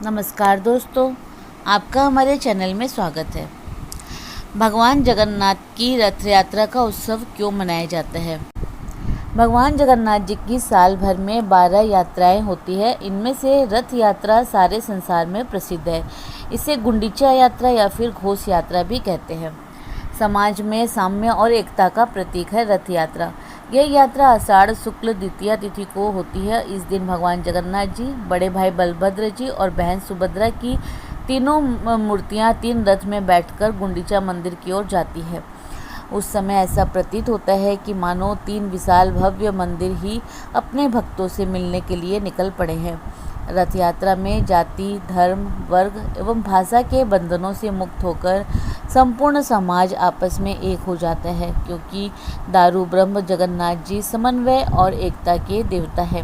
नमस्कार दोस्तों, आपका हमारे चैनल में स्वागत है। भगवान जगन्नाथ की रथ यात्रा का उत्सव क्यों मनाया जाता है? भगवान जगन्नाथ जी की साल भर में 12 यात्राएं होती है। इनमें से रथ यात्रा सारे संसार में प्रसिद्ध है। इसे गुंडीचा यात्रा या फिर घोष यात्रा भी कहते हैं। समाज में साम्य और एकता का प्रतीक है रथ यात्रा। यह यात्रा आषाढ़ शुक्ल द्वितीया तिथि को होती है। इस दिन भगवान जगन्नाथ जी, बड़े भाई बलभद्र जी और बहन सुभद्रा की तीनों मूर्तियां 3 रथ में बैठकर गुंडीचा मंदिर की ओर जाती है। उस समय ऐसा प्रतीत होता है कि मानो 3 विशाल भव्य मंदिर ही अपने भक्तों से मिलने के लिए निकल पड़े हैं। रथ यात्रा में जाति, धर्म, वर्ग एवं भाषा के बंधनों से मुक्त होकर संपूर्ण समाज आपस में एक हो जाता है, क्योंकि दारू ब्रह्म जगन्नाथ जी समन्वय और एकता के देवता है।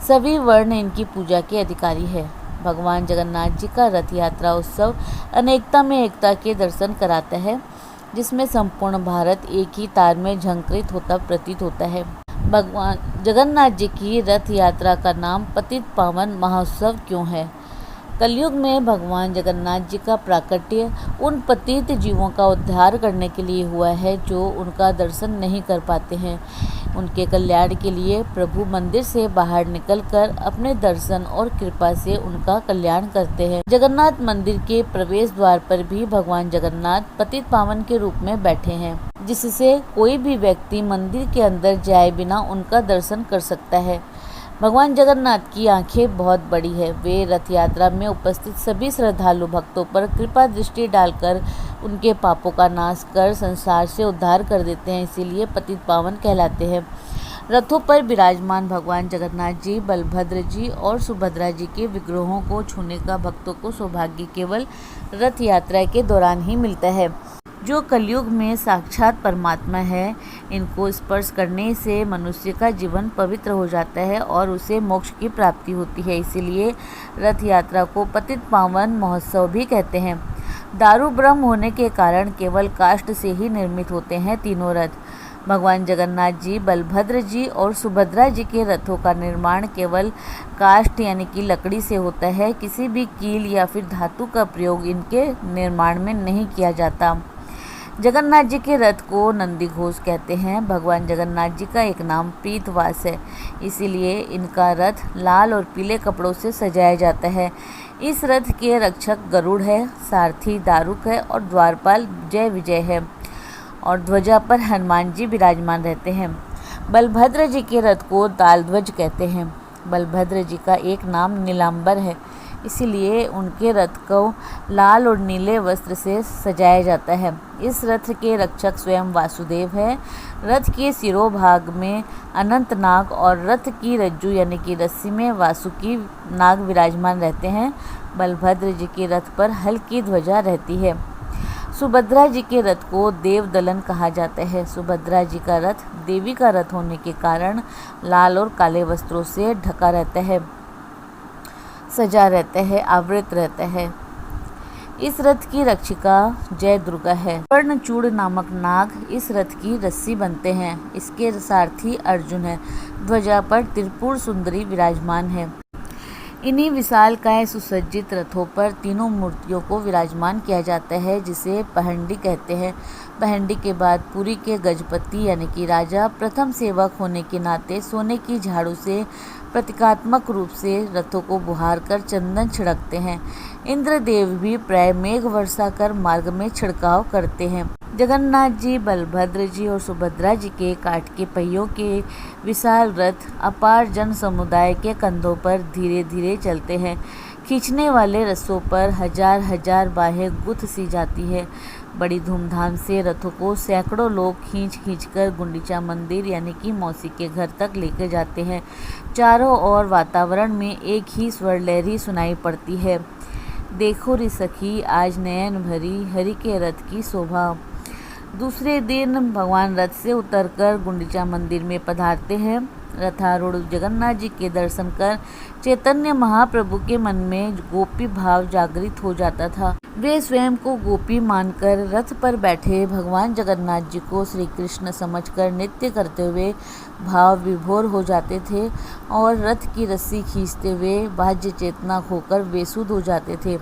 सभी वर्ण इनकी पूजा के अधिकारी है। भगवान जगन्नाथ जी का रथ यात्रा उत्सव अनेकता में एकता के दर्शन कराता है, जिसमें संपूर्ण भारत एक ही तार में झंकृत होता प्रतीत होता है। भगवान जगन्नाथ जी की रथ यात्रा का नाम पतित पावन महोत्सव क्यों है? कलयुग में भगवान जगन्नाथ जी का प्राकट्य उन पतित जीवों का उद्धार करने के लिए हुआ है जो उनका दर्शन नहीं कर पाते हैं। उनके कल्याण के लिए प्रभु मंदिर से बाहर निकलकर अपने दर्शन और कृपा से उनका कल्याण करते हैं। जगन्नाथ मंदिर के प्रवेश द्वार पर भी भगवान जगन्नाथ पतित पावन के रूप में बैठे हैं, जिससे कोई भी व्यक्ति मंदिर के अंदर जाए बिना उनका दर्शन कर सकता है। भगवान जगन्नाथ की आंखें बहुत बड़ी है। वे रथ यात्रा में उपस्थित सभी श्रद्धालु भक्तों पर कृपा दृष्टि डालकर उनके पापों का नाश कर संसार से उद्धार कर देते हैं, इसीलिए पतित पावन कहलाते हैं। रथों पर विराजमान भगवान जगन्नाथ जी, बलभद्र जी और सुभद्रा जी के विग्रहों को छूने का भक्तों को सौभाग्य केवल रथ यात्रा के दौरान ही मिलता है। जो कलयुग में साक्षात परमात्मा है, इनको स्पर्श करने से मनुष्य का जीवन पवित्र हो जाता है और उसे मोक्ष की प्राप्ति होती है। इसीलिए रथ यात्रा को पतित पावन महोत्सव भी कहते हैं। दारू ब्रह्म होने के कारण केवल काष्ठ से ही निर्मित होते हैं तीनों रथ। भगवान जगन्नाथ जी, बलभद्र जी और सुभद्रा जी के रथों का निर्माण केवल काष्ठ यानी कि लकड़ी से होता है। किसी भी कील या फिर धातु का प्रयोग इनके निर्माण में नहीं किया जाता। जगन्नाथ जी के रथ को नंदी घोष कहते हैं। भगवान जगन्नाथ जी का एक नाम प्रीतवास है, इसीलिए इनका रथ लाल और पीले कपड़ों से सजाया जाता है। इस रथ के रक्षक गरुड़ है, सारथी दारुक है और द्वारपाल जय विजय है और ध्वजा पर हनुमान जी विराजमान रहते हैं। बलभद्र जी के रथ को तालध्वज कहते हैं। बलभद्र जी का एक नाम नीलांबर है, इसीलिए उनके रथ को लाल और नीले वस्त्र से सजाया जाता है। इस रथ के रक्षक स्वयं वासुदेव है। रथ के सिरोभाग में अनंत नाग और रथ की रज्जू यानी कि रस्सी में वासुकी नाग विराजमान रहते हैं। बलभद्र जी के रथ पर हल्की ध्वजा रहती है। सुभद्रा जी के रथ को देव दलन कहा जाता है। सुभद्रा जी का रथ देवी का रथ होने के कारण लाल और काले वस्त्रों से ढका रहता है, सजा रहता है, आवृत रहता है। इस रथ की रक्षिका जय दुर्गा है। कर्णचूड़ नामक नाग इस रथ की रस्सी बनते हैं। इसके सारथी अर्जुन है। ध्वजा पर त्रिपुर सुंदरी विराजमान है। इन्हीं विशालकाय सुसज्जित रथों पर तीनों मूर्तियों को विराजमान किया जाता है, जिसे पहंडी कहते हैं। पहंडी के बाद पुरी के गजपति यानी कि राजा प्रथम सेवक होने के नाते सोने की झाड़ू से प्रतीकात्मक रूप से रथों को बुहार कर चंदन छिड़कते हैं। इंद्रदेव भी प्राय मेघ वर्षा कर मार्ग में छिड़काव करते हैं। जगन्नाथ जी, बलभद्र जी और सुभद्रा जी के काठ के पहियों के विशाल रथ अपार जन समुदाय के कंधों पर धीरे धीरे चलते हैं। खींचने वाले रस्सों पर हजार हजार बाहें गुथ सी जाती है। बड़ी धूमधाम से रथों को सैकड़ों लोग खींच कर गुंडीचा मंदिर यानी कि मौसी के घर तक लेकर जाते हैं। चारों ओर वातावरण में एक ही स्वर लहरी सुनाई पड़ती है। देखो रे सखी, आज नयन भरी हरि के रथ की शोभा। दूसरे दिन भगवान रथ से उतरकर गुंडीचा मंदिर में पधारते हैं। रथारूढ़ जगन्नाथ जी के दर्शन कर चैतन्य महाप्रभु के मन में गोपी भाव जागृत हो जाता था। वे स्वयं को गोपी मानकर रथ पर बैठे भगवान जगन्नाथ जी को श्री कृष्ण समझकर नृत्य करते हुए भाव विभोर हो जाते थे और रथ की रस्सी खींचते हुए बाह्य चेतना खोकर बेसुध हो जाते थे।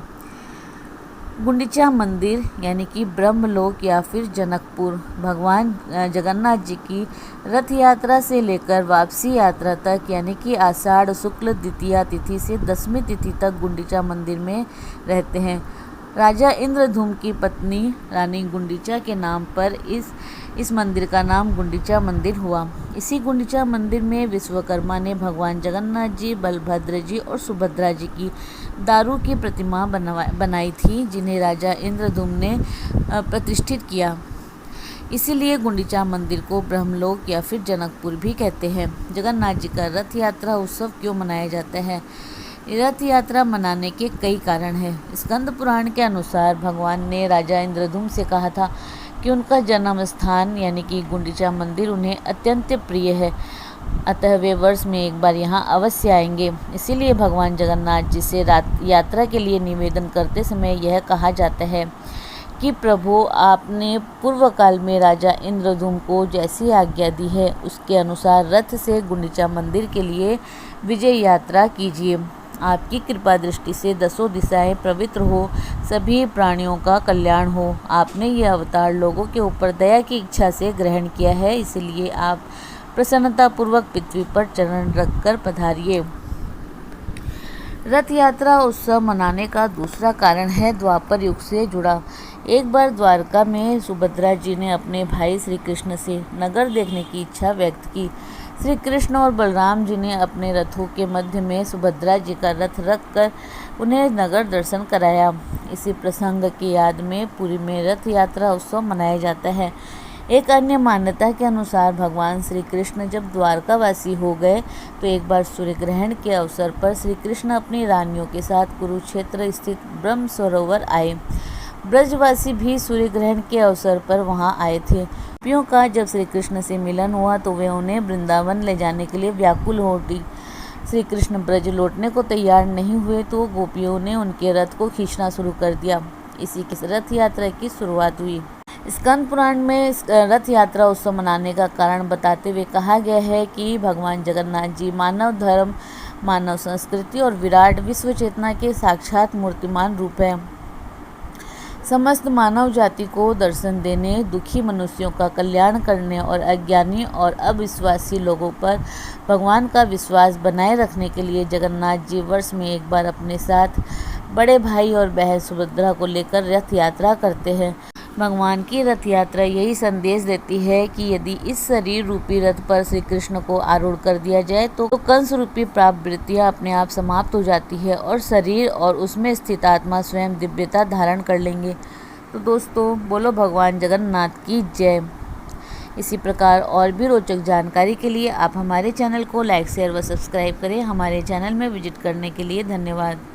गुंडीचा मंदिर यानी कि ब्रह्मलोक या फिर जनकपुर भगवान जगन्नाथ जी की रथ यात्रा से लेकर वापसी यात्रा तक यानी कि आषाढ़ शुक्ल द्वितीया तिथि से दसवीं तिथि तक गुंडीचा मंदिर में रहते हैं। राजा इंद्रधूम की पत्नी रानी गुंडीचा के नाम पर इस मंदिर का नाम गुंडीचा मंदिर हुआ। इसी गुंडीचा मंदिर में विश्वकर्मा ने भगवान जगन्नाथ जी, बलभद्र जी और सुभद्रा जी की दारू की प्रतिमा बनाई थी, जिन्हें राजा इंद्रधूम ने प्रतिष्ठित किया। इसीलिए गुंडीचा मंदिर को ब्रह्मलोक या फिर जनकपुर भी कहते हैं। जगन्नाथ जी का रथ यात्रा उत्सव क्यों मनाया जाता है? रथ यात्रा मनाने के कई कारण हैं। स्कंद पुराण के अनुसार भगवान ने राजा इंद्रधूम से कहा था कि उनका जन्म स्थान यानी कि गुंडीचा मंदिर उन्हें अत्यंत प्रिय है, अतः वे वर्ष में एक बार यहाँ अवश्य आएंगे। इसीलिए भगवान जगन्नाथ जी से यात्रा के लिए निवेदन करते समय यह कहा जाता है कि प्रभु, आपने पूर्व काल में राजा इंद्रधूम को जैसी आज्ञा दी है उसके अनुसार रथ से गुंडीचा मंदिर के लिए विजय यात्रा कीजिए। आपकी कृपा दृष्टि से दसों दिशाएं पवित्र हो, सभी प्राणियों का कल्याण हो। आपने यह अवतार लोगों के ऊपर दया की इच्छा से ग्रहण किया है, इसलिए आप प्रसन्नतापूर्वक पृथ्वी पर चरण रखकर पधारिए। रथ यात्रा उत्सव मनाने का दूसरा कारण है द्वापर युग से जुड़ा। एक बार द्वारका में सुभद्रा जी ने अपने भाई श्री कृष्ण से नगर देखने की इच्छा व्यक्त की। श्री कृष्ण और बलराम जी ने अपने रथों के मध्य में सुभद्रा जी का रथ रखकर उन्हें नगर दर्शन कराया। इसी प्रसंग की याद में पुरी में रथ यात्रा उत्सव मनाया जाता है। एक अन्य मान्यता के अनुसार भगवान श्री कृष्ण जब द्वारकावासी हो गए तो एक बार सूर्य ग्रहण के अवसर पर श्री कृष्ण अपनी रानियों के साथ कुरुक्षेत्र स्थित ब्रह्म सरोवर आए। ब्रजवासी भी सूर्य ग्रहण के अवसर पर वहां आए थे। गोपियों का जब श्री कृष्ण से मिलन हुआ तो वे उन्हें वृंदावन ले जाने के लिए व्याकुल हो उठी। श्री कृष्ण ब्रज लौटने को तैयार नहीं हुए तो गोपियों ने उनके रथ को खींचना शुरू कर दिया। इसी के रथ यात्रा की शुरुआत हुई। स्कंद पुराण में रथ यात्रा उत्सव मनाने का कारण बताते हुए कहा गया है कि भगवान जगन्नाथ जी मानव धर्म, मानव संस्कृति और विराट विश्व चेतना के साक्षात मूर्तिमान रूप है। समस्त मानव जाति को दर्शन देने, दुखी मनुष्यों का कल्याण करने और अज्ञानी और अविश्वासी लोगों पर भगवान का विश्वास बनाए रखने के लिए जगन्नाथ जी वर्ष में एक बार अपने साथ बड़े भाई और बहन सुभद्रा को लेकर रथ यात्रा करते हैं। भगवान की रथ यात्रा यही संदेश देती है कि यदि इस शरीर रूपी रथ पर श्री कृष्ण को आरूढ़ कर दिया जाए तो कंस रूपी प्राप्त वृत्तियाँ अपने आप समाप्त हो जाती है और शरीर और उसमें स्थित आत्मा स्वयं दिव्यता धारण कर लेंगे। तो दोस्तों, बोलो भगवान जगन्नाथ की जय। इसी प्रकार और भी रोचक जानकारी के लिए आप हमारे चैनल को लाइक, शेयर व सब्सक्राइब करें। हमारे चैनल में विजिट करने के लिए धन्यवाद।